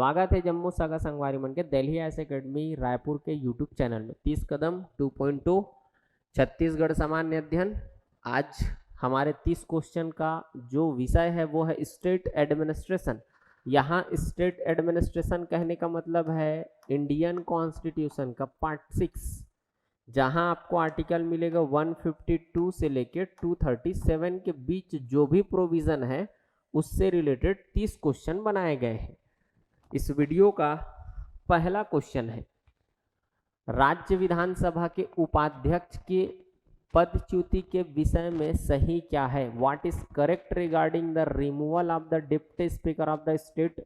स्वागत है जम्मू सागा संगवारी मन के दिल्ली आईएएस एकेडमी रायपुर के यूट्यूब चैनल में 30 कदम 2.2 छत्तीसगढ़ सामान्य अध्ययन। आज हमारे 30 क्वेश्चन का जो विषय है वो है स्टेट एडमिनिस्ट्रेशन। यहाँ स्टेट एडमिनिस्ट्रेशन कहने का मतलब है इंडियन कॉन्स्टिट्यूशन का पार्ट 6, जहाँ आपको आर्टिकल मिलेगा 152 से लेकर 237 के बीच जो भी प्रोविजन है उससे रिलेटेड 30 क्वेश्चन बनाए गए हैं। इस वीडियो का पहला क्वेश्चन है, राज्य विधानसभा के उपाध्यक्ष के पदच्युति के विषय में सही क्या है? What is correct regarding the removal of the deputy speaker of the state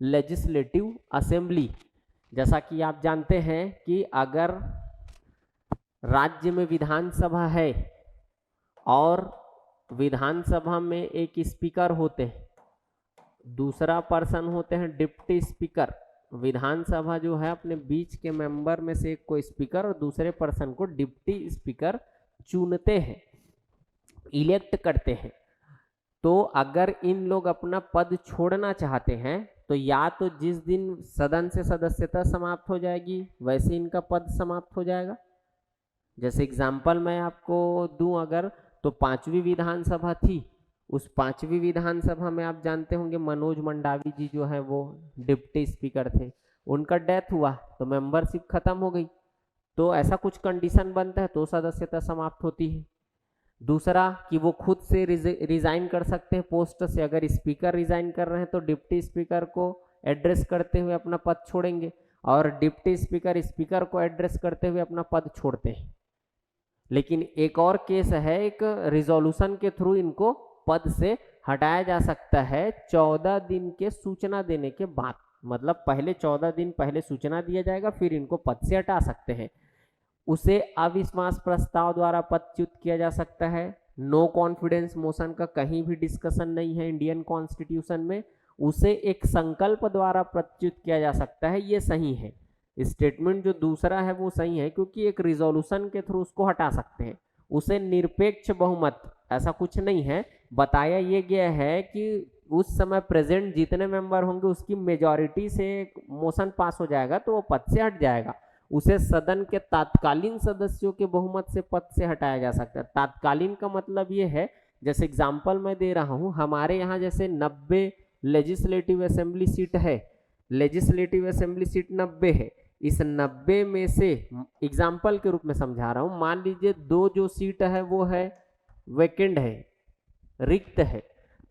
legislative assembly. जैसा कि आप जानते हैं कि अगर राज्य में विधानसभा है और विधानसभा में एक स्पीकर होते हैं, दूसरा पर्सन होते हैं डिप्टी स्पीकर। विधानसभा जो है अपने बीच के मेंबर में से एक को स्पीकर और दूसरे पर्सन को डिप्टी स्पीकर चुनते हैं, इलेक्ट करते हैं। तो अगर इन लोग अपना पद छोड़ना चाहते हैं तो या तो जिस दिन सदन से सदस्यता समाप्त हो जाएगी वैसे इनका पद समाप्त हो जाएगा। जैसे एग्जाम्पल मैं आपको दूं, अगर तो 5वीं विधानसभा थी, उस 5वीं विधानसभा में आप जानते होंगे मनोज मंडावी जी जो है वो डिप्टी स्पीकर थे, उनका डेथ हुआ तो मेंबरशिप खत्म हो गई। तो ऐसा कुछ कंडीशन बनता है तो सदस्यता समाप्त होती है। दूसरा कि वो खुद से रिजाइन कर सकते हैं पोस्ट से। अगर स्पीकर रिजाइन कर रहे हैं तो डिप्टी स्पीकर को एड्रेस करते हुए अपना पद छोड़ेंगे और डिप्टी स्पीकर स्पीकर को एड्रेस करते हुए अपना पद छोड़ते हैं। लेकिन एक और केस है, एक रिजोल्यूशन के थ्रू इनको पद से हटाया जा सकता है 14 दिन के सूचना देने के बाद। मतलब पहले 14 दिन पहले सूचना दिया जाएगा, फिर इनको पद से हटा सकते हैं। उसे अविश्वास प्रस्ताव द्वारा पदच्युत किया जा सकता है। नो कॉन्फिडेंस मोशन का कहीं भी डिस्कशन नहीं है इंडियन कॉन्स्टिट्यूशन में। उसे एक संकल्प द्वारा पदच्युत किया जा सकता है, ये सही है। स्टेटमेंट जो दूसरा है वो सही है क्योंकि एक रिजोल्यूशन के थ्रू उसको हटा सकते हैं। उसे निरपेक्ष बहुमत ऐसा कुछ नहीं है, बताया ये गया है कि उस समय प्रेजेंट जितने मेंबर होंगे उसकी मेजॉरिटी से मोशन पास हो जाएगा तो वो पद से हट जाएगा। उसे सदन के तात्कालीन सदस्यों के बहुमत से पद से हटाया जा सकता है। तात्कालीन का मतलब ये है, जैसे एग्जाम्पल मैं दे रहा हूँ, हमारे यहाँ जैसे 90 लेजिस्लेटिव असेंबली सीट है, लेजिस्लेटिव असेंबली सीट 90 है। इस 90 में से एग्जाम्पल के रूप में समझा रहा हूं, मान लीजिए 2 जो सीट है वो है वैकेंट है, रिक्त है,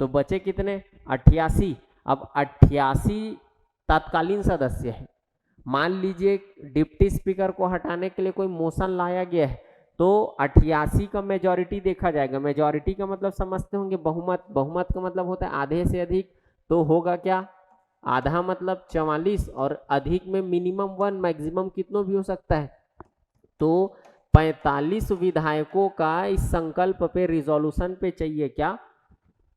तो बचे कितने 88। अब 88 तत्कालीन सदस्य है। मान लीजिए डिप्टी स्पीकर को हटाने के लिए कोई मोशन लाया गया है तो 88 का मेजॉरिटी देखा जाएगा। मेजॉरिटी का मतलब समझते होंगे बहुमत, बहुमत का मतलब होता है आधे से अधिक। तो होगा क्या, आधा मतलब 44 और अधिक में मिनिमम 1, मैक्सिमम कितनों भी हो सकता है। तो 45 विधायकों का इस संकल्प पे, रिजोल्यूशन पे चाहिए क्या,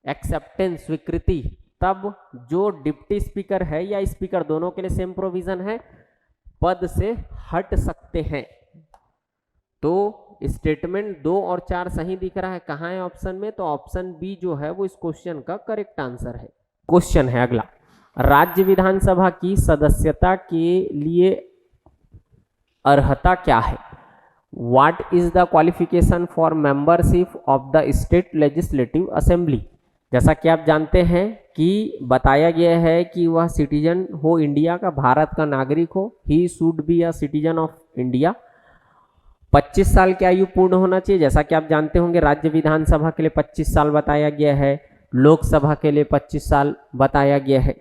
एक्सेप्टेंस, स्वीकृति। तब जो डिप्टी स्पीकर है या स्पीकर, दोनों के लिए सेम प्रोविजन है, पद से हट सकते हैं। तो स्टेटमेंट 2 और 4 सही दिख रहा है। कहाँ है ऑप्शन में? तो ऑप्शन बी जो है वो इस क्वेश्चन का करेक्ट आंसर है। क्वेश्चन है अगला, राज्य विधानसभा की सदस्यता के लिए अर्हता क्या है? What is the qualification for membership of the state legislative assembly? जैसा कि आप जानते हैं कि बताया गया है कि वह सिटीजन हो इंडिया का, भारत का नागरिक हो, he should be a citizen of India. 25 साल की आयु पूर्ण होना चाहिए। जैसा कि आप जानते होंगे राज्य विधानसभा के लिए 25 साल बताया गया है, लोकसभा के लिए 25 साल बताया गया है।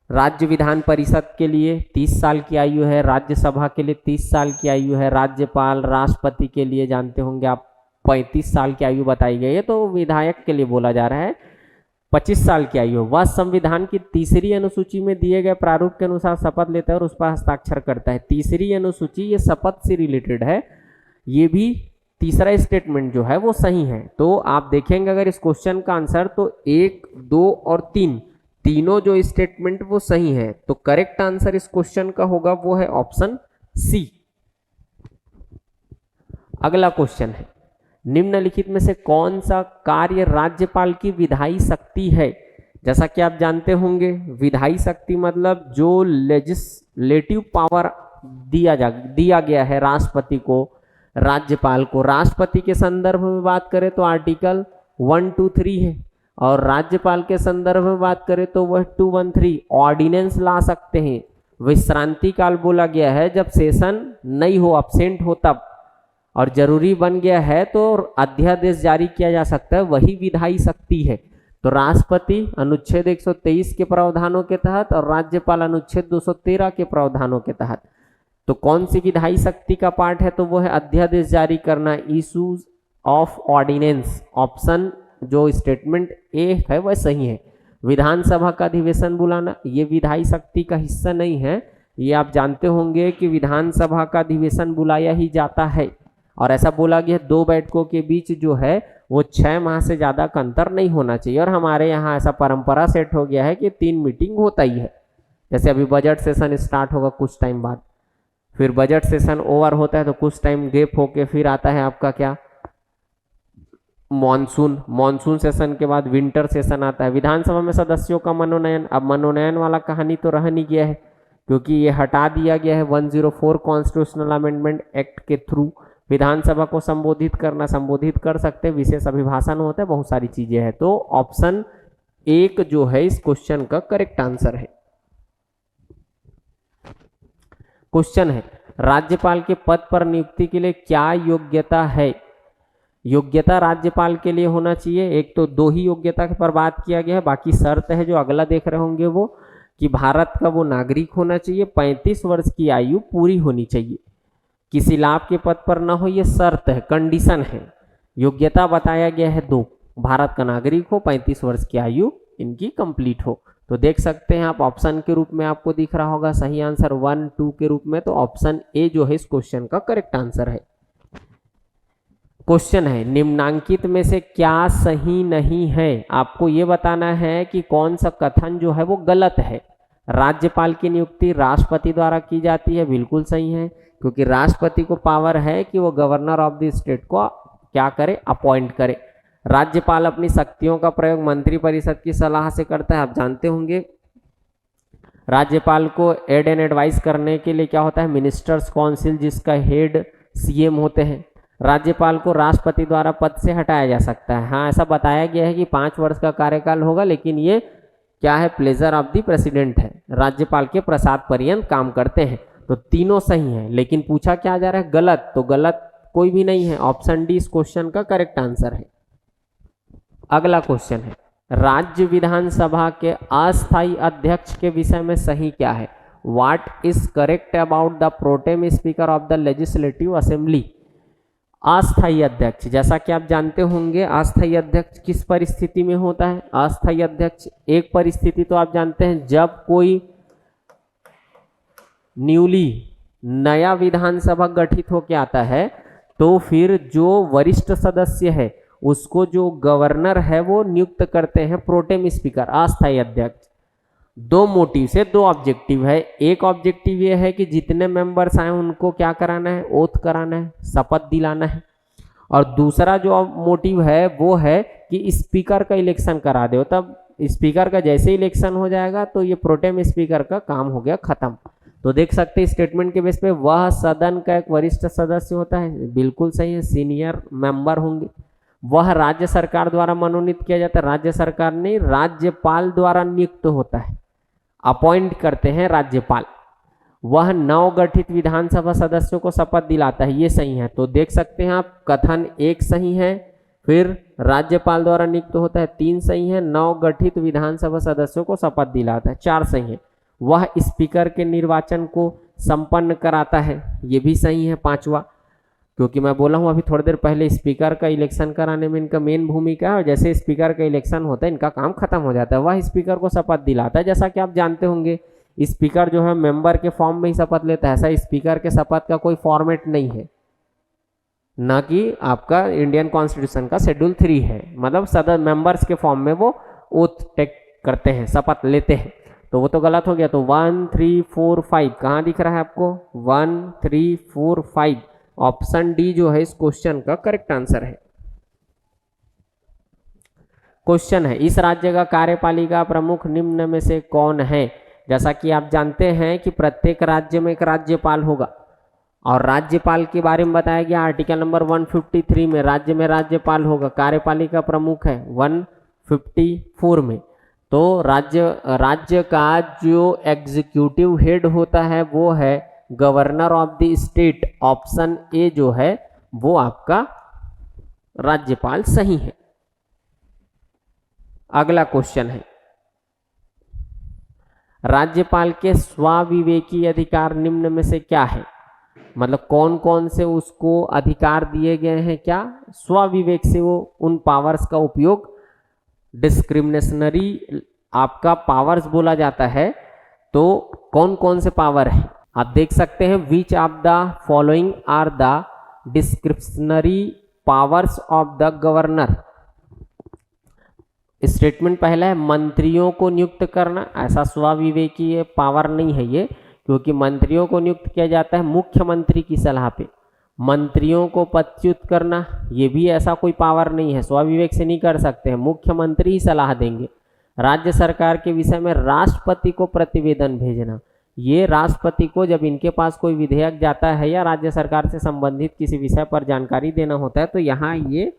राज्य विधान परिषद के लिए 30 साल की आयु है, राज्यसभा के लिए 30 साल की आयु है, राज्यपाल राष्ट्रपति के लिए जानते होंगे आप 35 साल की आयु बताई गई है। तो विधायक के लिए बोला जा रहा है 25 साल की आयु। वह संविधान की 3री अनुसूची में दिए गए प्रारूप के अनुसार शपथ लेता है और उस पर हस्ताक्षर करता है। 3री अनुसूची ये शपथ से रिलेटेड है। ये भी तीसरा स्टेटमेंट जो है वो सही है। तो आप देखेंगे अगर इस क्वेश्चन का आंसर तो 1, 2 और 3 तीनों जो स्टेटमेंट वो सही है। तो करेक्ट आंसर इस क्वेश्चन का होगा वो है ऑप्शन सी। अगला क्वेश्चन है, निम्नलिखित में से कौन सा कार्य राज्यपाल की विधायी शक्ति है? जैसा कि आप जानते होंगे विधायी शक्ति मतलब जो लेजिस्लेटिव पावर दिया गया है राष्ट्रपति को, राज्यपाल को। राष्ट्रपति के संदर्भ में बात करें तो आर्टिकल 123 है, और राज्यपाल के संदर्भ में बात करें तो वह 213 ऑर्डिनेंस ला सकते हैं। विश्रांति काल बोला गया है जब सेशन नहीं हो, अब्सेंट हो तब, और जरूरी बन गया है तो अध्यादेश जारी किया जा सकता है, वही विधायी शक्ति है। तो राष्ट्रपति अनुच्छेद 123 के प्रावधानों के तहत और राज्यपाल अनुच्छेद 213 के प्रावधानों के तहत। तो कौन सी विधायी शक्ति का पार्ट है? तो वो है अध्यादेश जारी करना, इशूज ऑफ ऑर्डिनेंस। ऑप्शन जो स्टेटमेंट ए है वह सही है। विधानसभा का अधिवेशन बुलाना ये विधायी शक्ति का हिस्सा नहीं है। ये आप जानते होंगे कि विधानसभा का अधिवेशन बुलाया ही जाता है, और ऐसा बोला गया 2 बैठकों के बीच जो है वो 6 माह से ज़्यादा का अंतर नहीं होना चाहिए। और हमारे यहाँ ऐसा परंपरा सेट हो गया है कि 3 मीटिंग होता ही है। जैसे अभी बजट सेशन स्टार्ट होगा कुछ टाइम बाद, फिर बजट सेशन ओवर होता है तो कुछ टाइम गैप होके फिर आता है आपका क्या, मॉनसून सेशन के बाद विंटर सेशन आता है। विधानसभा में सदस्यों का मनोनयन, अब मनोनयन वाला कहानी तो रह नहीं गया है क्योंकि ये हटा दिया गया है 104 कॉन्स्टिट्यूशनल अमेंडमेंट एक्ट के थ्रू। विधानसभा को संबोधित कर सकते, विशेष अभिभाषण होता है, बहुत सारी चीजें हैं। तो ऑप्शन 1 जो है इस क्वेश्चन का करेक्ट आंसर है। क्वेश्चन है राज्यपाल के पद पर नियुक्ति के लिए क्या योग्यता है? योग्यता राज्यपाल के लिए होना चाहिए, एक तो 2 ही योग्यता पर बात किया गया है, बाकी शर्त है जो अगला देख रहे होंगे वो कि भारत का वो नागरिक होना चाहिए, 35 वर्ष की आयु पूरी होनी चाहिए, किसी लाभ के पद पर न हो, ये शर्त है, कंडीशन है। योग्यता बताया गया है 2, भारत का नागरिक हो, 35 वर्ष की आयु इनकी कंप्लीट हो। तो देख सकते हैं आप ऑप्शन के रूप में आपको दिख रहा होगा सही आंसर 1, 2 के रूप में। तो ऑप्शन ए जो है इस क्वेश्चन का करेक्ट आंसर है। क्वेश्चन है निम्नांकित में से क्या सही नहीं है? आपको ये बताना है कि कौन सा कथन जो है वो गलत है। राज्यपाल की नियुक्ति राष्ट्रपति द्वारा की जाती है, बिल्कुल सही है, क्योंकि राष्ट्रपति को पावर है कि वो गवर्नर ऑफ द स्टेट को क्या करे, अपॉइंट करे। राज्यपाल अपनी शक्तियों का प्रयोग मंत्रिपरिषद की सलाह से करता है। आप जानते होंगे राज्यपाल को एड एंड एडवाइस करने के लिए क्या होता है, मिनिस्टर्स काउंसिल, जिसका हेड सीएम होते हैं। राज्यपाल को राष्ट्रपति द्वारा पद से हटाया जा सकता है। हाँ, ऐसा बताया गया है कि 5 वर्ष का कार्यकाल होगा, लेकिन ये क्या है, प्लेजर ऑफ द प्रेसिडेंट है, राज्यपाल के प्रसाद पर्यंत काम करते हैं। तो तीनों सही है, लेकिन पूछा क्या जा रहा है, गलत। तो गलत कोई भी नहीं है, ऑप्शन डी इस क्वेश्चन का करेक्ट आंसर है। अगला क्वेश्चन है राज्य विधानसभा के अस्थायी अध्यक्ष के विषय में सही क्या है? What is correct about the pro tem speaker of the legislative assembly? अस्थायी अध्यक्ष, जैसा कि आप जानते होंगे अस्थायी अध्यक्ष किस परिस्थिति में होता है? अस्थायी अध्यक्ष एक परिस्थिति तो आप जानते हैं जब कोई नया विधानसभा गठित होकर आता है तो फिर जो वरिष्ठ सदस्य है उसको जो गवर्नर है वो नियुक्त करते हैं प्रोटेम स्पीकर, अस्थायी अध्यक्ष। 2 मोटिव से 2 ऑब्जेक्टिव है। एक ऑब्जेक्टिव ये है कि जितने मेंबर्स आए उनको क्या कराना है, ओथ कराना है, शपथ दिलाना है। और दूसरा जो मोटिव है वो है कि स्पीकर का इलेक्शन करा दो। तब स्पीकर का जैसे इलेक्शन हो जाएगा तो ये प्रोटेम स्पीकर का काम हो गया खत्म। तो देख सकते हैं स्टेटमेंट के बेस पे वह सदन का एक वरिष्ठ सदस्य होता है, बिल्कुल सही है, सीनियर मेंबर होंगे। वह राज्य सरकार द्वारा मनोनीत किया जाता है, राज्य सरकार नहीं, राज्यपाल द्वारा नियुक्त होता है, अपॉइंट करते हैं राज्यपाल। वह नवगठित विधानसभा सदस्यों को शपथ दिलाता है, ये सही है। तो देख सकते हैं आप कथन 1 सही है, फिर राज्यपाल द्वारा नियुक्त होता है 3 सही है, नवगठित विधानसभा सदस्यों को शपथ दिलाता है 4 सही है। वह स्पीकर के निर्वाचन को संपन्न कराता है, ये भी सही है 5वां, क्योंकि मैं बोला हूँ अभी थोड़ी देर पहले स्पीकर का इलेक्शन कराने में इनका मेन भूमिका है, और जैसे स्पीकर का इलेक्शन होता है इनका काम खत्म हो जाता है। वह स्पीकर को शपथ दिलाता है। जैसा कि आप जानते होंगे स्पीकर जो है मेंबर के फॉर्म में ही शपथ लेता है, ऐसा स्पीकर के शपथ का कोई फॉर्मेट नहीं है, ना कि आपका इंडियन कॉन्स्टिट्यूशन का शेड्यूल 3 है, मतलब सदस्य मेंबर्स के फॉर्म में वो ओथ टेक करते हैं, शपथ लेते हैं। तो वो तो गलत हो गया। तो 1 3 4 5 कहाँ दिख रहा है आपको? 1 3 4 5 ऑप्शन डी जो है इस क्वेश्चन का करेक्ट आंसर है। क्वेश्चन है, इस राज्य का कार्यपालिका प्रमुख निम्न में से कौन है? जैसा कि आप जानते हैं कि प्रत्येक राज्य में एक राज्यपाल होगा और राज्यपाल के बारे में बताया गया आर्टिकल नंबर 153 में राज्यपाल होगा, कार्यपालिका प्रमुख है 154 में। तो राज्य का जो एग्जीक्यूटिव हेड होता है वो है governor of the state. Option A जो है वो आपका राज्यपाल सही है। अगला क्वेश्चन है, राज्यपाल के स्वाविवेकी अधिकार निम्न में से क्या है? मतलब कौन कौन से उसको अधिकार दिए गए हैं, क्या स्वाविवेक से वो उन पावर्स का उपयोग, डिस्क्रिमिनेशनरी आपका पावर्स बोला जाता है, तो कौन कौन से पावर है आप देख सकते हैं। Which of the following are the discretionary powers of the governor. Statement पहला है मंत्रियों को नियुक्त करना, ऐसा स्वाविवेकी पावर नहीं है ये, क्योंकि मंत्रियों को नियुक्त किया जाता है मुख्यमंत्री की सलाह पे। मंत्रियों को पदच्युत करना ये भी ऐसा कोई पावर नहीं है, स्वाविवेक से नहीं कर सकते हैं, मुख्यमंत्री ही सलाह देंगे। राज्य सरकार के विषय में राष्ट्रपति को प्रतिवेदन भेजना, ये राष्ट्रपति को जब इनके पास कोई विधेयक जाता है या राज्य सरकार से संबंधित किसी विषय पर जानकारी देना होता है तो यहाँ ये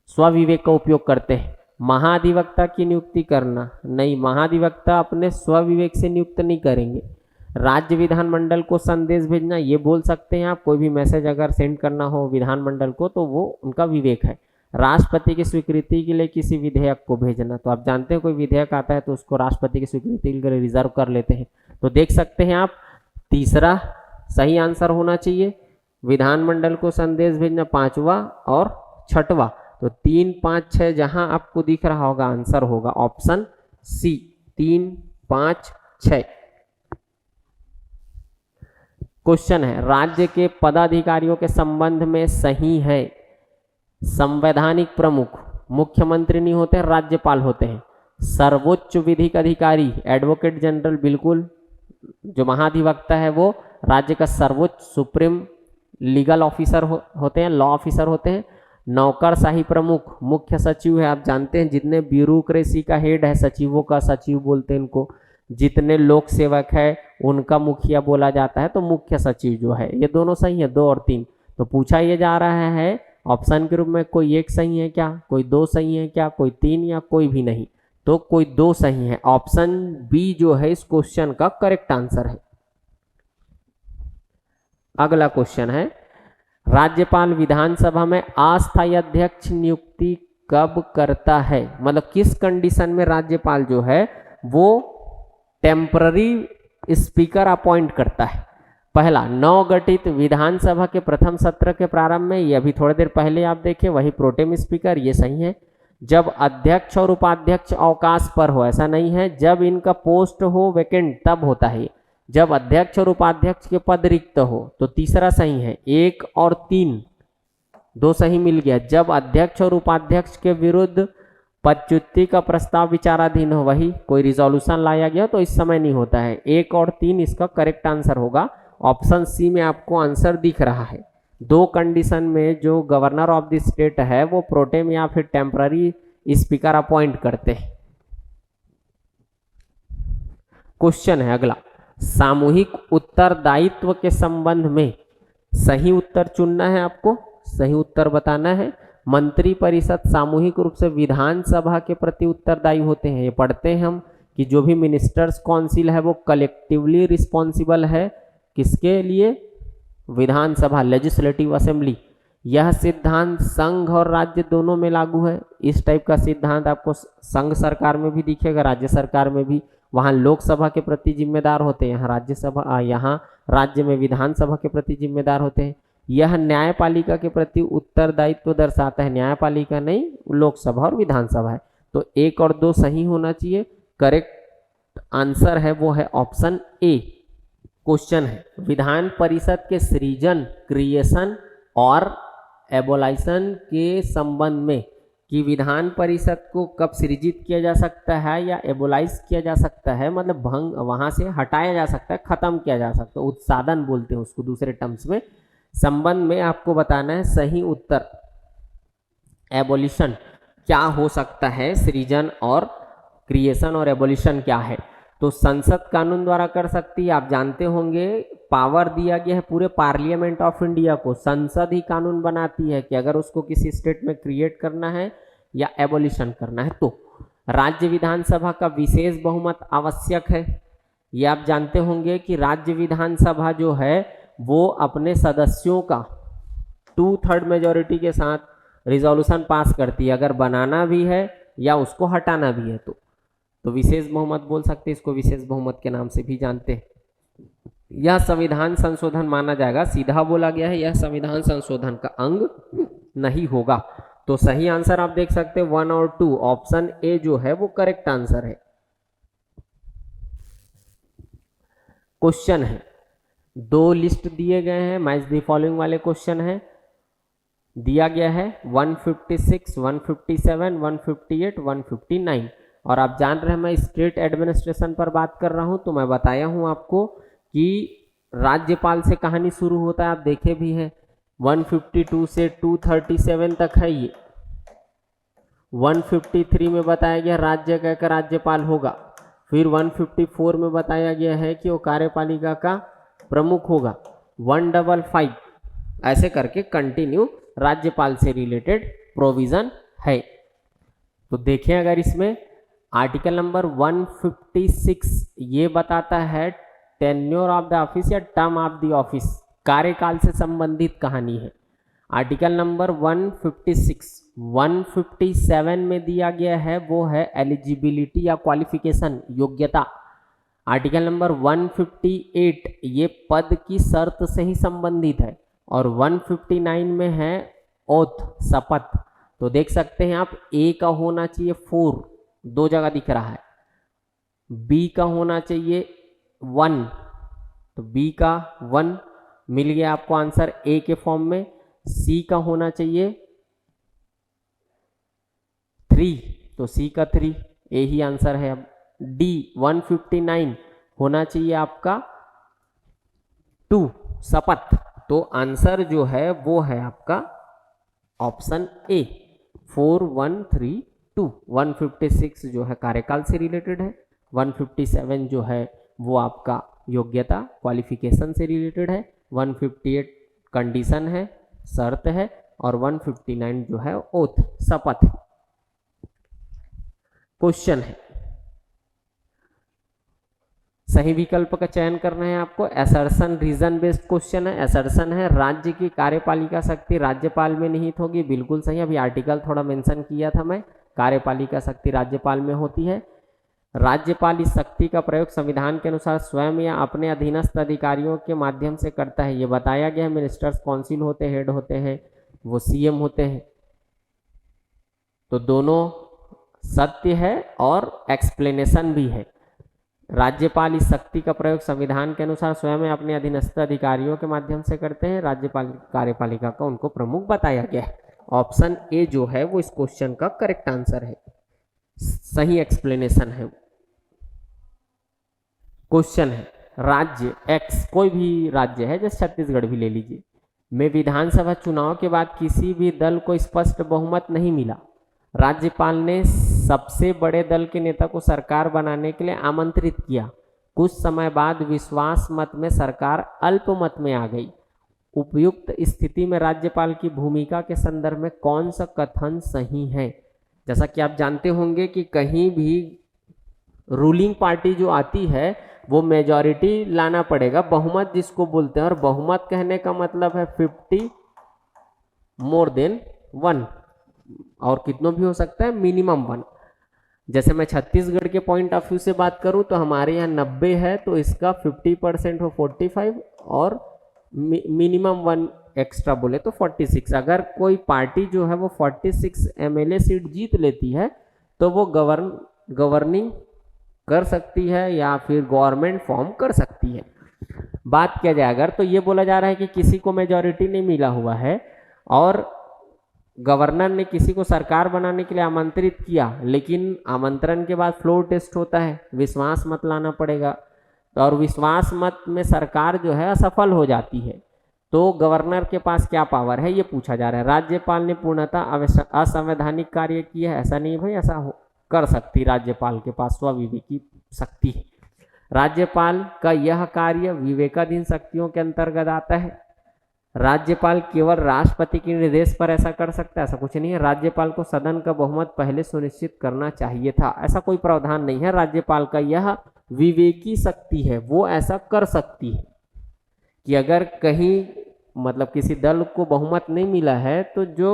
स्वाविवेक का उपयोग करते हैं। महाधिवक्ता की नियुक्ति करना नहीं, महाधिवक्ता अपने स्वविवेक से नियुक्त नहीं करेंगे। राज्य विधानमंडल को संदेश भेजना, ये बोल सकते हैं आप, कोई भी मैसेज अगर सेंड करना हो विधानमंडल को तो वो उनका विवेक है। राष्ट्रपति की स्वीकृति के लिए किसी विधेयक को भेजना, तो आप जानते हैं कोई विधेयक आता है तो उसको राष्ट्रपति की स्वीकृति के लिए रिजर्व कर लेते हैं। तो देख सकते हैं आप, तीसरा सही आंसर होना चाहिए। विधानमंडल को संदेश भेजना पांचवा और छठवा, तो 3, 5, 6 जहां आपको दिख रहा होगा आंसर होगा ऑप्शन सी, 3, 5, 6। क्वेश्चन है, राज्य के पदाधिकारियों के संबंध में सही है संवैधानिक प्रमुख, मुख्यमंत्री नहीं होते, राज्यपाल होते हैं। सर्वोच्च विधिक अधिकारी एडवोकेट जनरल, बिल्कुल, जो महाधिवक्ता है वो राज्य का सर्वोच्च सुप्रीम लीगल ऑफिसर होते हैं, लॉ ऑफिसर होते हैं। नौकरशाही प्रमुख मुख्य सचिव है, आप जानते हैं जितने ब्यूरोक्रेसी का हेड है सचिवों का सचिव बोलते हैं इनको, जितने लोक सेवक है उनका मुखिया बोला जाता है, तो मुख्य सचिव जो है, ये दोनों सही है 2 और 3। तो पूछा ये जा रहा है ऑप्शन के रूप में कोई एक सही है क्या, कोई 2 सही है क्या, कोई 3 या कोई भी नहीं, तो कोई 2 सही है। ऑप्शन बी जो है इस क्वेश्चन का करेक्ट आंसर है। अगला क्वेश्चन है, राज्यपाल विधानसभा में अस्थायी अध्यक्ष नियुक्ति कब करता है? मतलब किस कंडीशन में राज्यपाल जो है वो टेम्पररी स्पीकर अपॉइंट करता है? पहला, नवगठित विधानसभा के प्रथम सत्र के प्रारंभ में, ये अभी थोड़ी देर पहले आप देखें, वही प्रोटेम स्पीकर, ये सही है। जब अध्यक्ष और उपाध्यक्ष अवकाश पर हो, ऐसा नहीं है, जब इनका पोस्ट हो वैकेंट तब होता है। जब अध्यक्ष और उपाध्यक्ष के पद रिक्त हो, तो तीसरा सही है। 1 और 3 2 सही मिल गया। जब अध्यक्ष और उपाध्यक्ष के विरुद्ध पदच्युति का प्रस्ताव विचाराधीन हो, वही कोई रिजोल्यूशन लाया गया तो इस समय नहीं होता है। 1 और 3 इसका करेक्ट आंसर होगा। ऑप्शन सी में आपको आंसर दिख रहा है। 2 कंडीशन में जो गवर्नर ऑफ द स्टेट है वो प्रोटेम या फिर टेम्पररी स्पीकर अपॉइंट करते हैं। क्वेश्चन है अगला, सामूहिक उत्तरदायित्व के संबंध में सही उत्तर चुनना है, आपको सही उत्तर बताना है। मंत्री परिषद सामूहिक रूप से विधानसभा के प्रति उत्तरदायी होते हैं। ये पढ़ते हैं हम कि जो भी मिनिस्टर्स काउंसिल है वो कलेक्टिवली रिस्पॉन्सिबल है किसके लिए? विधानसभा, लेजिस्लेटिव असेंबली। यह सिद्धांत संघ और राज्य दोनों में लागू है। इस टाइप का सिद्धांत आपको संघ सरकार में भी दिखेगा, राज्य सरकार में भी। वहाँ लोकसभा के प्रति जिम्मेदार होते हैं, यहाँ राज्य में विधानसभा के प्रति जिम्मेदार होते हैं। यह न्यायपालिका के प्रति उत्तरदायित्व दर्शाता है, न्यायपालिका नहीं, लोकसभा और विधानसभा है। तो 1 और 2 सही होना चाहिए। करेक्ट आंसर है वो है ऑप्शन ए। क्वेश्चन है, विधान परिषद के सृजन, क्रिएशन और एबोलाइशन के संबंध में कि विधान परिषद को कब सृजित किया जा सकता है या एबोलाइज किया जा सकता है, मतलब भंग वहाँ से हटाया जा सकता है, खत्म किया जा सकता है, उत्सादन बोलते हैं उसको दूसरे टर्म्स में। संबंध में आपको बताना है सही उत्तर एबोलिशन। क्या हो सकता है, सृजन और क्रिएशन और एबोलिशन क्या है। तो संसद कानून द्वारा कर सकती है। आप जानते होंगे पावर दिया गया है पूरे पार्लियामेंट ऑफ इंडिया को, संसद ही कानून बनाती है कि अगर उसको किसी स्टेट में क्रिएट करना है या एबोलिशन करना है। तो राज्य विधानसभा का विशेष बहुमत आवश्यक है। ये आप जानते होंगे कि राज्य विधानसभा जो है वो अपने सदस्यों का 2/3 मेजोरिटी के साथ रिजोल्यूशन पास करती है, अगर बनाना भी है या उसको हटाना भी है। तो विशेष बहुमत बोल सकते हैं, इसको विशेष बहुमत के नाम से भी जानते हैं। यह संविधान संशोधन माना जाएगा, सीधा बोला गया है, यह संविधान संशोधन का अंग नहीं होगा। तो सही आंसर आप देख सकते हैं 1 और 2, ऑप्शन ए जो है वो करेक्ट आंसर है। क्वेश्चन है, 2 लिस्ट दिए गए हैं, मैच द फॉलोइंग वाले क्वेश्चन है। दिया गया है 156, 157, 158, 159 और आप जान रहे हैं मैं स्टेट एडमिनिस्ट्रेशन पर बात कर रहा हूं। तो मैं बताया हूं आपको कि राज्यपाल से कहानी शुरू होता है, आप देखे भी हैं। 152 से 237 तक है ये। 153 में बताया गया राज्य का राज्यपाल होगा। फिर 154 में बताया गया है कि वो कार्यपालिका का प्रमुख होगा। 155 ऐसे करके कंटिन्यू राज्यपाल से रिलेटेड प्रोविजन है। तो देखें अगर इसमें आर्टिकल नंबर 156 ये बताता है टेन्योर ऑफ द ऑफिस या टर्म ऑफ द ऑफिस, कार्यकाल से संबंधित कहानी है। आर्टिकल नंबर 156, 157 में दिया गया है वो है एलिजिबिलिटी या क्वालिफिकेशन, योग्यता। आर्टिकल नंबर 158 ये पद की शर्त से ही संबंधित है और 159 में है ओथ, शपथ। तो देख सकते हैं आप ए का होना चाहिए 4, 2 जगह दिख रहा है। बी का होना चाहिए 1, तो बी का 1 मिल गया आपको आंसर ए के फॉर्म में। सी का होना चाहिए 3, तो सी का 3 ए ही आंसर है। अब डी 159 होना चाहिए आपका 2, शपथ। तो आंसर जो है वो है आपका ऑप्शन ए 4132। 156 जो है कार्यकाल से रिलेटेड है, 157 जो है वो आपका योग्यता क्वालिफिकेशन से रिलेटेड है, 158 कंडीशन है, शर्त है और 159 जो है ओथ, शपथ। क्वेश्चन है, सही विकल्प का चयन करना है आपको। असर्शन रीजन बेस्ड क्वेश्चन है। असर्शन है राज्य की कार्यपालिका शक्ति राज्यपाल में निहित होगी, बिल्कुल सही। अभी आर्टिकल थोड़ा मेंशन किया था मैं, कार्यपालिका शक्ति राज्यपाल में होती है। राज्यपाल इस शक्ति का प्रयोग संविधान के अनुसार स्वयं या अपने अधीनस्थ अधिकारियों के माध्यम से करता है, ये बताया गया है। मिनिस्टर्स काउंसिल होते हैं, हेड होते हैं, वो सीएम होते हैं। तो दोनों सत्य है और एक्सप्लेनेशन भी है। राज्यपाल इस शक्ति का प्रयोग संविधान के अनुसार स्वयं अपने अधीनस्थ अधिकारियों के माध्यम से करते हैं। राज्यपाल कार्यपालिका का उनको प्रमुख बताया गया है। ऑप्शन ए जो है वो इस क्वेश्चन का करेक्ट आंसर है, सही एक्सप्लेनेशन है। क्वेश्चन है, राज्य एक्स, कोई भी राज्य है जैसे छत्तीसगढ़ भी ले लीजिए, में विधानसभा चुनाव के बाद किसी भी दल को स्पष्ट बहुमत नहीं मिला। राज्यपाल ने सबसे बड़े दल के नेता को सरकार बनाने के लिए आमंत्रित किया। कुछ समय बाद विश्वास मत में सरकार अल्पमत में आ गई। उपयुक्त स्थिति में राज्यपाल की भूमिका के संदर्भ में कौन सा कथन सही है। जैसा कि आप जानते होंगे कि कहीं भी रूलिंग पार्टी जो आती है वो मेजॉरिटी लाना पड़ेगा, बहुमत जिसको बोलते हैं। और बहुमत कहने का मतलब है 50 मोर देन 1, और कितनों भी हो सकता है, मिनिमम 1। जैसे मैं छत्तीसगढ़ के पॉइंट ऑफ व्यू से बात करूं तो हमारे यहाँ 90 है, तो इसका 50% हो 45 और मिनिमम 1 एक्स्ट्रा बोले तो 46। अगर कोई पार्टी जो है वो 46 एमएलए सीट जीत लेती है तो वो गवर्निंग कर सकती है या फिर गवर्नमेंट फॉर्म कर सकती है। बात किया जाए अगर, तो ये बोला जा रहा है कि किसी को मेजॉरिटी नहीं मिला हुआ है और गवर्नर ने किसी को सरकार बनाने के लिए आमंत्रित किया, लेकिन आमंत्रण के बाद फ्लोर टेस्ट होता है, विश्वास मत लाना पड़ेगा, और विश्वास मत में सरकार जो है असफल हो जाती है। तो गवर्नर के पास क्या पावर है ये पूछा जा रहा है। राज्यपाल ने पूर्णतः असंवैधानिक कार्य किया है, ऐसा नहीं भाई, ऐसा कर सकती राज्यपाल के पास स्वविवेकी शक्ति है। राज्यपाल का यह कार्य विवेकाधीन शक्तियों के अंतर्गत आता है। राज्यपाल केवल राष्ट्रपति के निर्देश पर ऐसा कर सकता है, ऐसा कुछ नहीं है। राज्यपाल को सदन का बहुमत पहले सुनिश्चित करना चाहिए था, ऐसा कोई प्रावधान नहीं है। राज्यपाल का यह विवेकी शक्ति है, वो ऐसा कर सकती है कि अगर कहीं मतलब किसी दल को बहुमत नहीं मिला है तो जो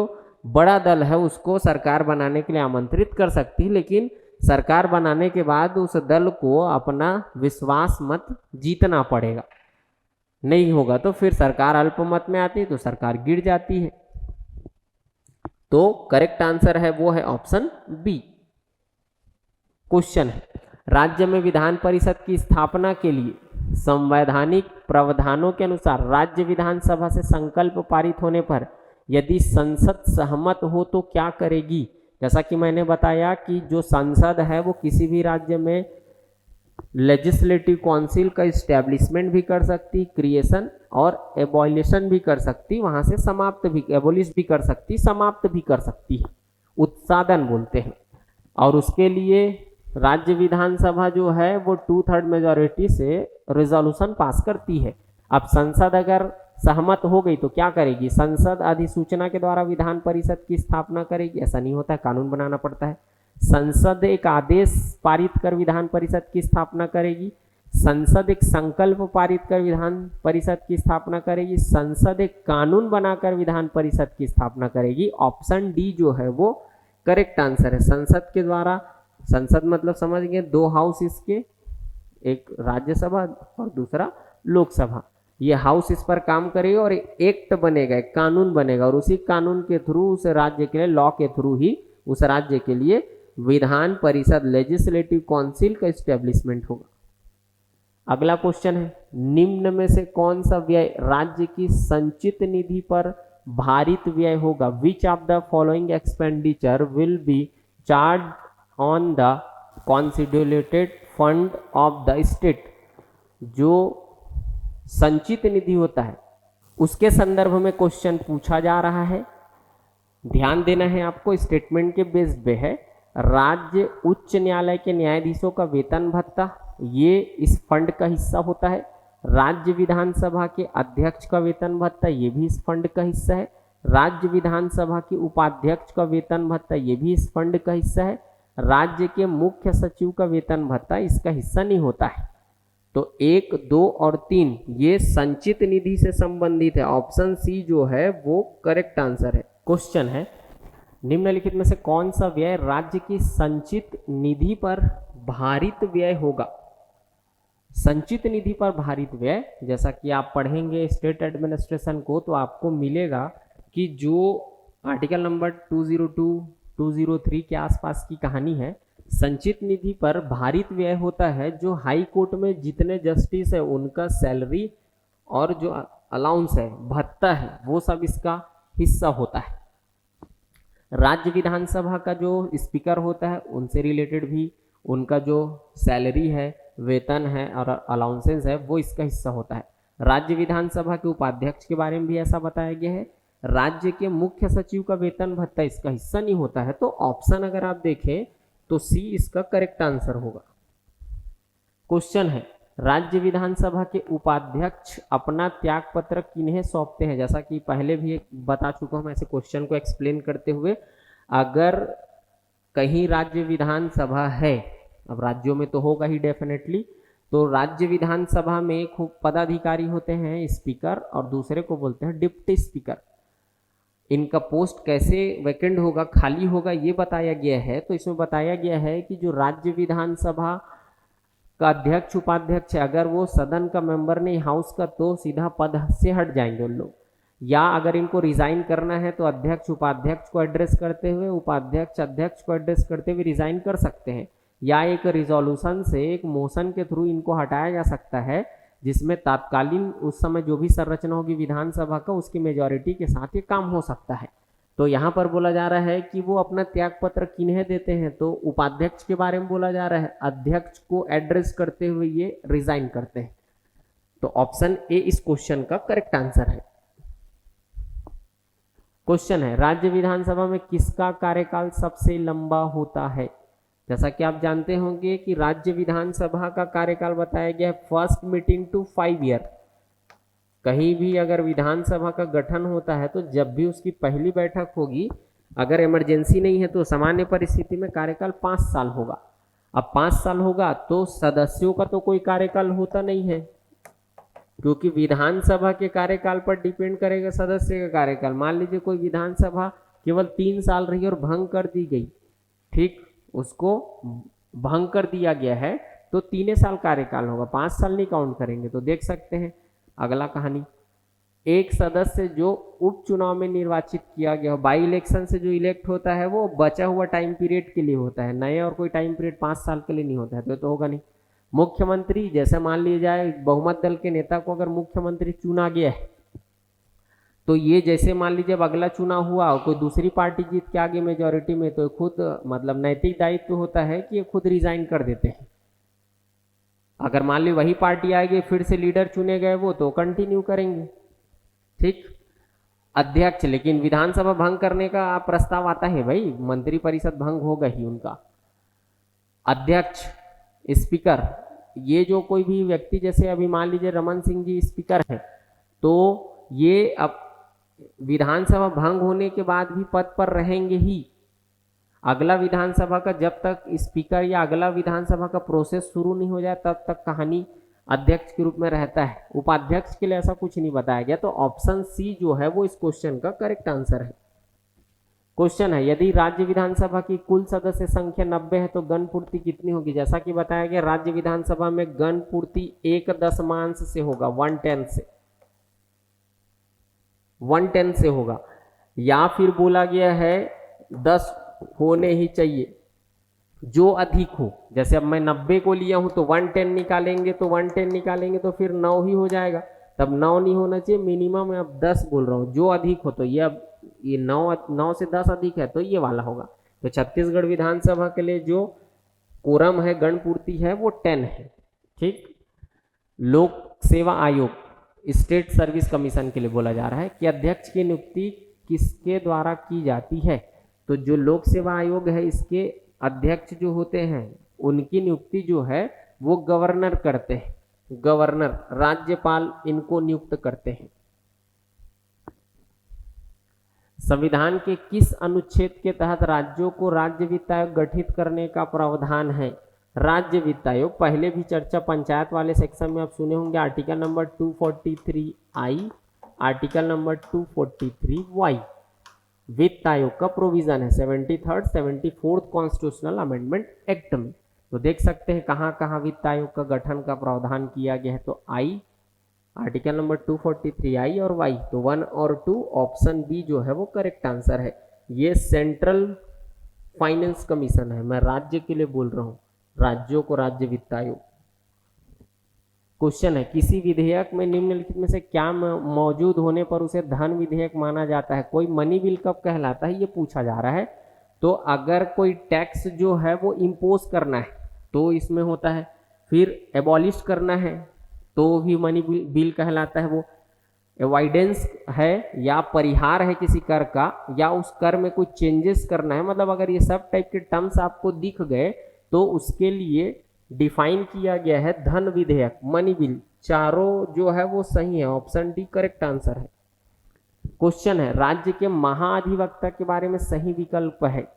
बड़ा दल है उसको सरकार बनाने के लिए आमंत्रित कर सकती है, लेकिन सरकार बनाने के बाद उस दल को अपना विश्वास मत जीतना पड़ेगा। नहीं होगा तो फिर सरकार अल्पमत में आती है तो सरकार गिर जाती है। तो करेक्ट आंसर है वो है ऑप्शन बी। क्वेश्चन है, राज्य में विधान परिषद की स्थापना के लिए संवैधानिक प्रावधानों के अनुसार राज्य विधानसभा से संकल्प पारित होने पर यदि संसद सहमत हो तो क्या करेगी। जैसा कि मैंने बताया कि जो संसद है वो किसी भी राज्य में लेजिस्लेटिव काउंसिल का इस्टेब्लिशमेंट भी कर सकती, क्रिएशन और एबॉलिशन भी कर सकती, वहां से समाप्त भी, एबॉलिश भी कर सकती, समाप्त भी कर सकती है, उत्सादन बोलते हैं। और उसके लिए राज्य विधानसभा जो है वो 2/3 मेजॉरिटी से रेजोल्यूशन पास करती है। अब संसद अगर सहमत हो गई तो क्या करेगी, संसद अधिसूचना के द्वारा विधान परिषद की स्थापना करेगी, ऐसा नहीं होता है, कानून बनाना पड़ता है। संसद एक आदेश पारित कर विधान परिषद की स्थापना करेगी, संसद एक संकल्प पारित कर विधान परिषद की स्थापना करेगी, संसद एक कानून बनाकर विधान परिषद की स्थापना करेगी। ऑप्शन डी जो है वो करेक्ट आंसर है। संसद के द्वारा, संसद मतलब समझ गए, दो हाउस इसके, एक राज्यसभा और दूसरा लोकसभा। ये हाउस इस पर काम करेगा और एक्ट बनेगा, एक कानून बनेगा, और उसी कानून के थ्रू उस राज्य के लिए, लॉ के थ्रू ही उस राज्य के लिए विधान परिषद लेजिस्लेटिव काउंसिल का इस्टेब्लिशमेंट होगा। अगला क्वेश्चन है, निम्न में से कौन सा व्यय राज्य की संचित निधि पर भारित व्यय होगा। Which of the following expenditure will be charged on the consolidated fund of the state. जो संचित निधि होता है उसके संदर्भ में क्वेश्चन पूछा जा रहा है। ध्यान देना है आपको, स्टेटमेंट के बेस पे है। राज्य उच्च न्यायालय के न्यायाधीशों का वेतन भत्ता ये इस फंड का हिस्सा होता है। राज्य विधानसभा के अध्यक्ष का वेतन भत्ता ये भी इस फंड का हिस्सा है। राज्य विधानसभा के उपाध्यक्ष का वेतन भत्ता ये भी इस फंड का हिस्सा है। राज्य के मुख्य सचिव का वेतन भत्ता इसका हिस्सा नहीं होता है। तो 1, 2 और 3 ये संचित निधि से संबंधित है। ऑप्शन सी जो है वो करेक्ट आंसर है। क्वेश्चन है, निम्नलिखित में से कौन सा व्यय राज्य की संचित निधि पर भारित व्यय होगा। संचित निधि पर भारित व्यय, जैसा कि आप पढ़ेंगे स्टेट एडमिनिस्ट्रेशन को तो आपको मिलेगा कि जो आर्टिकल नंबर 202, 203 के आसपास की कहानी है, संचित निधि पर भारित व्यय होता है जो हाई कोर्ट में जितने जस्टिस है उनका सैलरी और जो अलाउंस है, भत्ता है, वो सब इसका हिस्सा होता है। राज्य विधानसभा का जो स्पीकर होता है उनसे रिलेटेड भी उनका जो सैलरी है, वेतन है और अलाउंसेस है वो इसका हिस्सा होता है। राज्य विधानसभा के उपाध्यक्ष के बारे में भी ऐसा बताया गया है। राज्य के मुख्य सचिव का वेतन भत्ता इसका हिस्सा नहीं होता है। तो ऑप्शन अगर आप देखें तो सी इसका करेक्ट आंसर होगा। क्वेश्चन है, राज्य विधानसभा के उपाध्यक्ष अपना त्याग पत्र किन्हें सौंपते हैं। जैसा कि पहले भी एक बता चुका हूं, ऐसे क्वेश्चन को एक्सप्लेन करते हुए, अगर कहीं राज्य विधानसभा है, अब राज्यों में तो होगा ही डेफिनेटली, तो राज्य विधानसभा में खूब पदाधिकारी होते हैं, स्पीकर, और दूसरे को बोलते हैं डिप्टी स्पीकर। इनका पोस्ट कैसे वैकेंट होगा, खाली होगा, ये बताया गया है। तो इसमें बताया गया है कि जो राज्य विधानसभा का अध्यक्ष उपाध्यक्ष है, अगर वो सदन का मेंबर नहीं, हाउस का, तो सीधा पद से हट जाएंगे उन लोग। या अगर इनको रिजाइन करना है तो अध्यक्ष उपाध्यक्ष को एड्रेस करते हुए, उपाध्यक्ष अध्यक्ष को एड्रेस करते हुए रिजाइन कर सकते हैं। या एक रिजोल्यूशन से, एक मोशन के थ्रू इनको हटाया जा सकता है, जिसमें तात्कालीन उस समय जो भी संरचना होगी विधानसभा का, उसकी मेजॉरिटी के साथ ये काम हो सकता है। तो यहाँ पर बोला जा रहा है कि वो अपना त्याग पत्र किन्हें देते हैं, तो उपाध्यक्ष के बारे में बोला जा रहा है। अध्यक्ष को एड्रेस करते हुए ये रिजाइन करते हैं। तो ऑप्शन ए इस क्वेश्चन का करेक्ट आंसर है। क्वेश्चन है राज्य विधानसभा में किसका कार्यकाल सबसे लंबा होता है? जैसा कि आप जानते होंगे कि राज्य विधानसभा का कार्यकाल बताया गया है फर्स्ट मीटिंग टू 5 ईयर। कहीं भी अगर विधानसभा का गठन होता है तो जब भी उसकी पहली बैठक होगी, अगर इमरजेंसी नहीं है तो सामान्य परिस्थिति में कार्यकाल 5 साल होगा। अब 5 साल होगा तो सदस्यों का तो कोई कार्यकाल होता नहीं है, क्योंकि विधानसभा के कार्यकाल पर डिपेंड करेगा सदस्य का कार्यकाल। मान लीजिए कोई विधानसभा केवल 3 साल रही और भंग कर दी गई, ठीक, उसको भंग कर दिया गया है तो 3 साल कार्यकाल होगा, 5 साल नहीं काउंट करेंगे। तो देख सकते हैं अगला कहानी, एक सदस्य जो उपचुनाव में निर्वाचित किया गया हो, बाई इलेक्शन से जो इलेक्ट होता है वो बचा हुआ टाइम पीरियड के लिए होता है, नए और कोई टाइम पीरियड 5 साल के लिए नहीं होता है, तो होगा नहीं। मुख्यमंत्री, जैसे मान लिया जाए बहुमत दल के नेता को अगर मुख्यमंत्री चुना गया है तो ये जैसे मान लीजिए अब अगला चुनाव हुआ और कोई दूसरी पार्टी जीत के आगे मेजोरिटी में, तो खुद मतलब नैतिक दायित्व होता है कि ये खुद रिजाइन कर देते हैं। अगर मान ली वही पार्टी आएगी फिर से लीडर चुने गए वो तो कंटिन्यू करेंगे, ठीक। अध्यक्ष, लेकिन विधानसभा भंग करने का प्रस्ताव आता है भाई, मंत्रिपरिषद भंग होगा ही उनका। अध्यक्ष, स्पीकर, ये जो कोई भी व्यक्ति, जैसे अभी मान लीजिए रमन सिंह जी स्पीकर हैं, तो ये अब विधानसभा भंग होने के बाद भी पद पर रहेंगे ही। अगला विधानसभा का जब तक स्पीकर या अगला विधानसभा का प्रोसेस शुरू नहीं हो जाए तब तक कहानी अध्यक्ष के रूप में रहता है। उपाध्यक्ष के लिए ऐसा कुछ नहीं बताया गया, तो ऑप्शन सी जो है वो इस क्वेश्चन का करेक्ट आंसर है। क्वेश्चन है यदि राज्य विधानसभा की कुल सदस्य संख्या 90 है तो गण पूर्ति कितनी होगी? जैसा कि बताया गया राज्य विधानसभा में गण पूर्ति 1/10 से होगा, 110 से होगा, या फिर बोला गया है 10 होने ही चाहिए जो अधिक हो। जैसे अब मैं 90 को लिया हूं तो 110 निकालेंगे तो फिर 9 ही हो जाएगा, तब 9 नहीं होना चाहिए, मिनिमम मैं अब 10 बोल रहा हूं, जो अधिक हो तो ये अब ये 9 से 10 अधिक है तो ये वाला होगा। तो छत्तीसगढ़ विधानसभा के लिए जो कोरम है, गण पूर्ति है, वो 10 है, ठीक। लोक सेवा आयोग, स्टेट सर्विस कमीशन के लिए बोला जा रहा है कि अध्यक्ष की नियुक्ति किसके द्वारा की जाती है? तो जो लोक सेवा आयोग है इसके अध्यक्ष जो होते हैं उनकी नियुक्ति जो है वो गवर्नर करते हैं, गवर्नर, राज्यपाल इनको नियुक्त करते हैं। संविधान के किस अनुच्छेद के तहत राज्यों को राज्य वित्त आयोग गठित करने का प्रावधान है? राज्य वित्त आयोग, पहले भी चर्चा पंचायत वाले सेक्शन में आप सुने होंगे, article number 243I, article number 243Y वित्त आयोग का प्रोविजन है 73rd 74th constitutional amendment act में। तो देख सकते हैं कहाँ कहाँ वित्त आयोग का गठन का प्रावधान किया गया है, तो आई, आर्टिकल नंबर 243I और वाई, तो 1 और 2 ऑप्शन बी जो है वो करेक्ट आंसर है। ये सेंट्रल फाइनेंस कमीशन है, मैं राज्य के लिए बोल रहा हूँ, राज्यों को राज्य वित्त आयोग। क्वेश्चन है किसी विधेयक में निम्नलिखित में से क्या मौजूद होने पर उसे धन विधेयक माना जाता है? कोई मनी बिल कब कहलाता है ये पूछा जा रहा है। तो अगर कोई टैक्स जो है वो इम्पोज करना है तो इसमें होता है, फिर एबॉलिश करना है तो भी मनी बिल कहलाता है। वो एवॉइडेंस है या परिहार है किसी कर का, या उस कर में कोई चेंजेस करना है, मतलब अगर ये सब टाइप के टर्म्स आपको दिख गए तो उसके लिए डिफाइन किया गया है धन विधेयक, मनी बिल। चारों जो है वो सही है, ऑप्शन डी करेक्ट आंसर है। क्वेश्चन है राज्य के महाधिवक्ता के बारे में सही विकल्प है?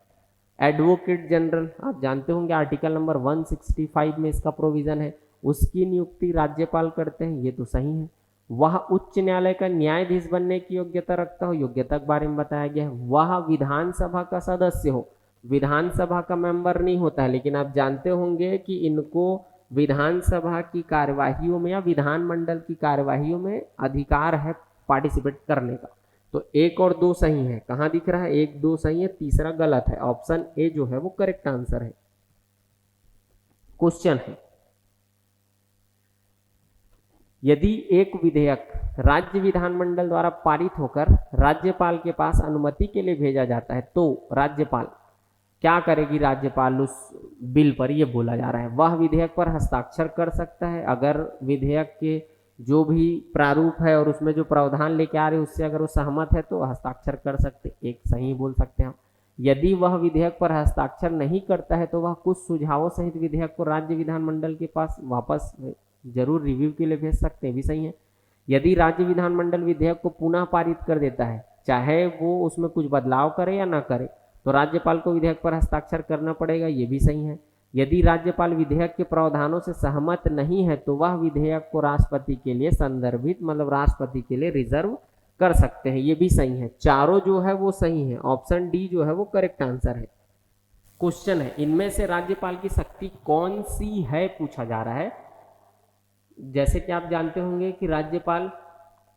एडवोकेट जनरल, आप जानते होंगे आर्टिकल नंबर 165 में इसका प्रोविजन है, उसकी नियुक्ति राज्यपाल करते हैं, ये तो सही है। वह उच्च न्यायालय का न्यायाधीश बनने की योग्यता रखता हो, योग्यता के बारे में बताया गया है। वह विधानसभा का सदस्य हो, विधानसभा का मेंबर नहीं होता है, लेकिन आप जानते होंगे कि इनको विधानसभा की कार्यवाहियों में या विधानमंडल की कार्यवाहियों में अधिकार है पार्टिसिपेट करने का। तो 1 और 2 सही है, कहाँ दिख रहा है 1 2 सही है, तीसरा गलत है, ऑप्शन ए जो है वो करेक्ट आंसर है। क्वेश्चन है यदि एक विधेयक राज्य विधानमंडल द्वारा पारित होकर राज्यपाल के पास अनुमति के लिए भेजा जाता है तो राज्यपाल क्या करेगी? राज्यपाल उस बिल पर, ये बोला जा रहा है, वह विधेयक पर हस्ताक्षर कर सकता है। अगर विधेयक के जो भी प्रारूप है और उसमें जो प्रावधान लेके आ रहे हैं उससे अगर वो सहमत है तो हस्ताक्षर कर सकते, एक सही बोल सकते हैं हम। यदि वह विधेयक पर हस्ताक्षर नहीं करता है तो वह कुछ सुझावों सहित विधेयक को राज्य विधानमंडल के पास वापस जरूर रिव्यू के लिए भेज सकते हैं, भी सही है। यदि राज्य विधानमंडल विधेयक को पुनः पारित कर देता है, चाहे वो उसमें कुछ बदलाव करे या ना करे, तो राज्यपाल को विधेयक पर हस्ताक्षर करना पड़ेगा, ये भी सही है। यदि राज्यपाल विधेयक के प्रावधानों से सहमत नहीं है तो वह विधेयक को राष्ट्रपति के लिए संदर्भित मतलब राष्ट्रपति के लिए रिजर्व कर सकते हैं, ये भी सही है। चारों जो है वो सही है, ऑप्शन डी जो है वो करेक्ट आंसर है। क्वेश्चन है, इनमें से राज्यपाल की शक्ति कौन सी है पूछा जा रहा है। जैसे कि आप जानते होंगे कि राज्यपाल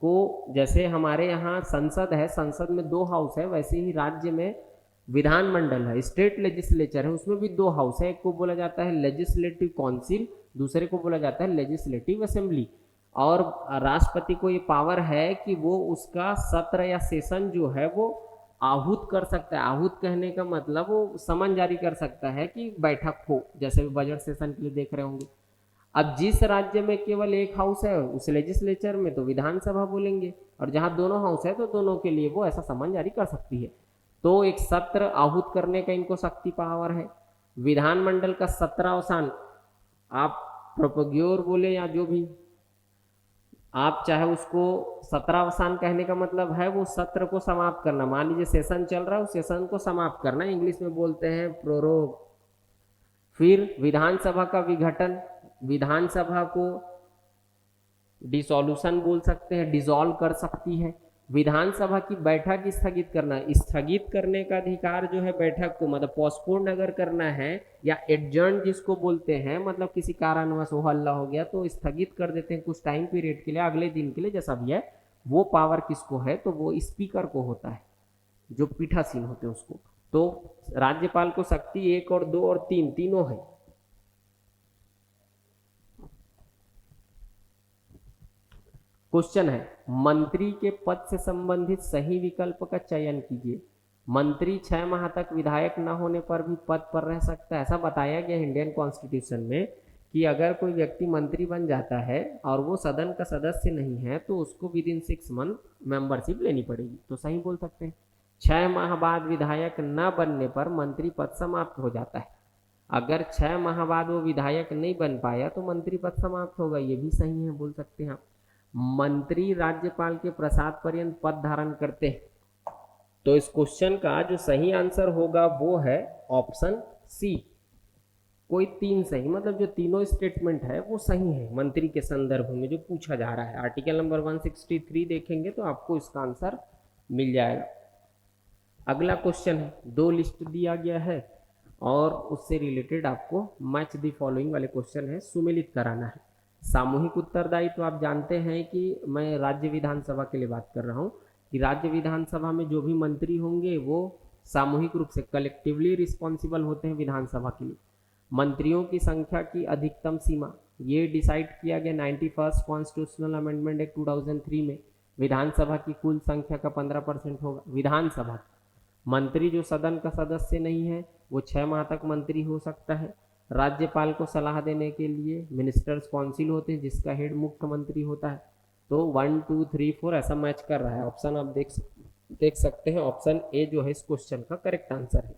को, जैसे हमारे यहाँ संसद है, संसद में 2 हाउस है, वैसे ही राज्य में विधानमंडल है, स्टेट लेजिस्लेचर है, उसमें भी 2 हाउस है। एक को बोला जाता है लेजिस्लेटिव काउंसिल, दूसरे को बोला जाता है लेजिस्लेटिव असेंबली। और राष्ट्रपति को ये पावर है कि वो उसका सत्र या सेशन जो है वो आहूत कर सकता है। आहूत कहने का मतलब वो समन जारी कर सकता है कि बैठक हो, जैसे बजट सेशन के लिए देख रहे होंगे। अब जिस राज्य में केवल एक हाउस है उस लेजिस्लेचर में तो विधानसभा बोलेंगे, और जहां दोनों हाउस है तो दोनों के लिए वो ऐसा समन जारी कर सकती है। तो एक सत्र आहूत करने का इनको शक्ति पावर है। विधानमंडल का 17 अवसान, आप प्रोपग्योर बोले या जो भी आप चाहे उसको 17 अवसान कहने का मतलब है वो सत्र को समाप्त करना। मान लीजिए सेशन चल रहा है, उस सेशन को समाप्त करना, इंग्लिश में बोलते हैं प्रोरोग। फिर विधानसभा का विघटन, विधानसभा को डिसॉल्यूशन बोल सकते हैं, डिसॉल्व कर सकती है। विधानसभा की बैठक स्थगित करना, स्थगित करने का अधिकार जो है बैठक को, मतलब पोस्टपोन अगर करना है या एडजर्न जिसको बोलते हैं, मतलब किसी कारणवश हो हल्ला हो गया तो स्थगित कर देते हैं कुछ टाइम पीरियड के लिए, अगले दिन के लिए, जैसा भी है। वो पावर किसको है तो वो स्पीकर को होता है, जो पीठासीन होते हैं उसको। तो राज्यपाल को शक्ति 1 और 2 और 3 तीनों है। क्वेश्चन है, मंत्री के पद से संबंधित सही विकल्प का चयन कीजिए। मंत्री 6 माह तक विधायक न होने पर भी पद पर रह सकता है। ऐसा बताया गया इंडियन कॉन्स्टिट्यूशन में कि अगर कोई व्यक्ति मंत्री बन जाता है और वो सदन का सदस्य नहीं है तो उसको विद इन 6 मंथ मेंबरशिप लेनी पड़ेगी, तो सही बोल सकते हैं। 6 माह बाद विधायक न बनने पर मंत्री पद समाप्त हो जाता है। अगर 6 माह बाद वो विधायक नहीं बन पाया तो मंत्री पद समाप्त होगा, ये भी सही है, बोल सकते हैं आप। मंत्री राज्यपाल के प्रसाद पर्यंत पद धारण करते हैं। तो इस क्वेश्चन का जो सही आंसर होगा वो है ऑप्शन सी। कोई 3 सही, मतलब जो तीनों स्टेटमेंट है वो सही है मंत्री के संदर्भ में जो पूछा जा रहा है। आर्टिकल नंबर 163 देखेंगे तो आपको इसका आंसर मिल जाएगा। अगला क्वेश्चन है, 2 लिस्ट दिया गया है और उससे रिलेटेड आपको मैच द फॉलोइंग वाले क्वेश्चन है, सुमेलित कराना है। सामूहिक उत्तरदायित्व, तो आप जानते हैं कि मैं राज्य विधानसभा के लिए बात कर रहा हूं कि राज्य विधानसभा में जो भी मंत्री होंगे वो सामूहिक रूप से कलेक्टिवली रिस्पॉन्सिबल होते हैं विधानसभा के लिए। मंत्रियों की संख्या की अधिकतम सीमा ये डिसाइड किया गया 91st कॉन्स्टिट्यूशनल अमेंडमेंट एक्ट 2003 में। विधानसभा की कुल संख्या का 15% होगा विधानसभा। मंत्री जो सदन का सदस्य नहीं है वो 6 माह तक मंत्री हो सकता है। राज्यपाल को सलाह देने के लिए मिनिस्टर्स काउंसिल होते हैं जिसका हेड मुख्यमंत्री होता है। तो 1 2 3 4 ऐसा मैच कर रहा है। ऑप्शन आप देख सकते हैं, ऑप्शन ए जो है इस क्वेश्चन का करेक्ट आंसर है।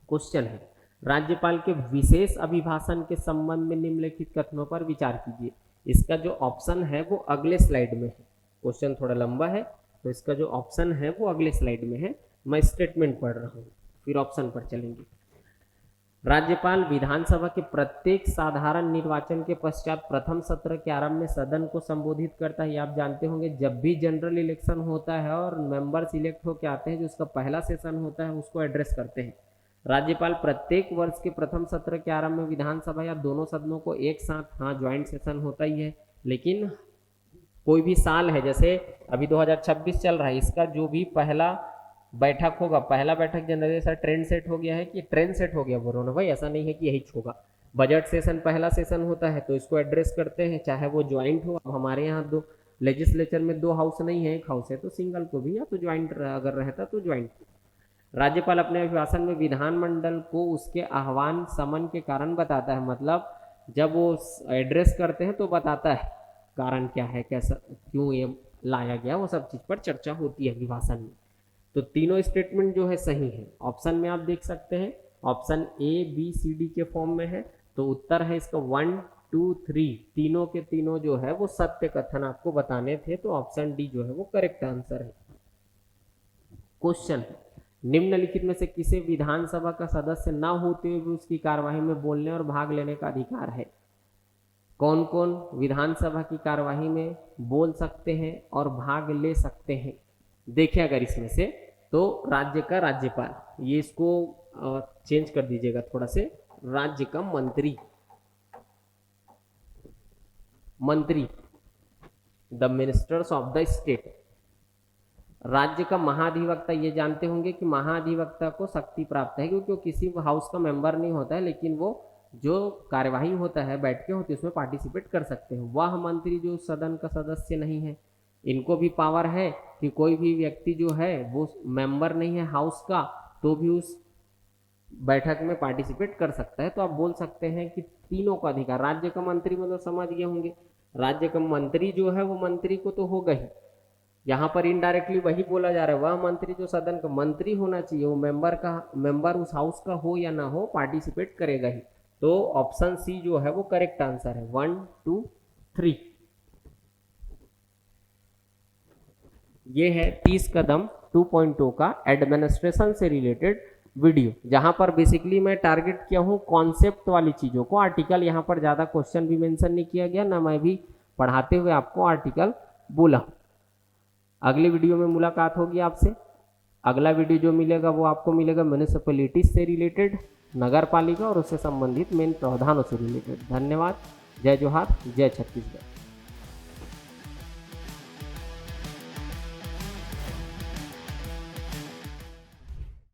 क्वेश्चन है, राज्यपाल के विशेष अभिभाषण के संबंध में निम्नलिखित कथनों पर विचार कीजिए। इसका जो ऑप्शन है वो अगले स्लाइड में है। क्वेश्चन थोड़ा लंबा है तो इसका जो ऑप्शन है वो अगले स्लाइड में है। मैं स्टेटमेंट पढ़ रहा हूँ फिर ऑप्शन पर चलेंगे। राज्यपाल विधानसभा के प्रत्येक साधारण निर्वाचन के पश्चात प्रथम सत्र के आरंभ में सदन को संबोधित करता है। ये आप जानते होंगे, जब भी जनरल इलेक्शन होता है और मेंबर्स इलेक्ट होकर आते हैं, जो उसका पहला सेशन होता है उसको एड्रेस करते हैं। राज्यपाल प्रत्येक वर्ष के प्रथम सत्र के आरंभ में विधानसभा या दोनों सदनों को एक साथ, हाँ ज्वाइंट सेशन होता ही है, लेकिन कोई भी साल है, जैसे अभी 2026 चल रहा है, इसका जो भी पहला बैठक होगा, पहला बैठक जनरली ऐसा ट्रेंड सेट हो गया है कि ट्रेंड सेट हो गया बोलो ना भाई, ऐसा नहीं है कि यही होगा। बजट सेशन पहला सेशन होता है तो इसको एड्रेस करते हैं, चाहे वो ज्वाइंट हो। हमारे यहाँ दो लेजिस्लेचर में 2 हाउस नहीं है, 1 हाउस है, तो सिंगल को भी या तो ज्वाइंट अगर रहता तो ज्वाइंट। राज्यपाल अपने अभिभाषण में विधानमंडल को उसके आह्वान समन के कारण बताता है, मतलब जब वो एड्रेस करते हैं तो बताता है कारण क्या है, कैसा क्यों ये लाया गया, वो सब चीज़ पर चर्चा होती है अभिभाषण में। तो तीनों स्टेटमेंट जो है सही है। ऑप्शन में आप देख सकते हैं option A B C D के फॉर्म में है, तो उत्तर है इसका 1 2 3, तीनों के तीनों जो है वो सत्य कथन आपको बताने थे, तो ऑप्शन डी जो है वो करेक्ट आंसर है। क्वेश्चन, निम्नलिखित में से किसे विधानसभा का सदस्य न होते हुए भी उसकी कार्यवाही में बोलने और भाग लेने का अधिकार है? कौन कौन विधानसभा की कार्यवाही में बोल सकते हैं और भाग ले सकते हैं? देखिए अगर इसमें से, तो राज्य का राज्यपाल, ये इसको चेंज कर दीजिएगा थोड़ा से, राज्य का मंत्री, the ministers of the state. राज्य का महाधिवक्ता, ये जानते होंगे कि महाधिवक्ता को शक्ति प्राप्त है क्योंकि वो किसी हाउस का मेंबर नहीं होता है, लेकिन वो जो कार्यवाही होता है, बैठकें होती है, उसमें पार्टिसिपेट कर सकते हैं। वह मंत्री जो सदन का सदस्य नहीं है, इनको भी पावर है कि कोई भी व्यक्ति जो है वो मेंबर नहीं है हाउस का, तो भी उस बैठक में पार्टिसिपेट कर सकता है। तो आप बोल सकते हैं कि तीनों का अधिकार, राज्य का मंत्री मतलब समझ गए होंगे, राज्य का मंत्री जो है वो मंत्री को तो होगा ही, यहाँ पर इनडायरेक्टली वही बोला जा रहा है, वह मंत्री जो सदन का मंत्री होना चाहिए, वो मेंबर उस हाउस का हो या ना हो, पार्टिसिपेट करेगा ही। तो ऑप्शन सी जो है वो करेक्ट आंसर है, 1 2 3। ये है 30 कदम 2.2 का एडमिनिस्ट्रेशन से रिलेटेड वीडियो, जहां पर बेसिकली मैं टारगेट किया हूं कॉन्सेप्ट वाली चीजों को। आर्टिकल यहां पर ज्यादा क्वेश्चन भी मेंशन नहीं किया गया, ना मैं भी पढ़ाते हुए आपको आर्टिकल बोला। अगली वीडियो में मुलाकात होगी आपसे। अगला वीडियो जो मिलेगा वो आपको मिलेगा म्यूनिसिपैलिटी से रिलेटेड, नगर पालिका और उससे संबंधित मेन प्रावधानों से रिलेटेड। धन्यवाद। जय जोहार, जय छत्तीसगढ़।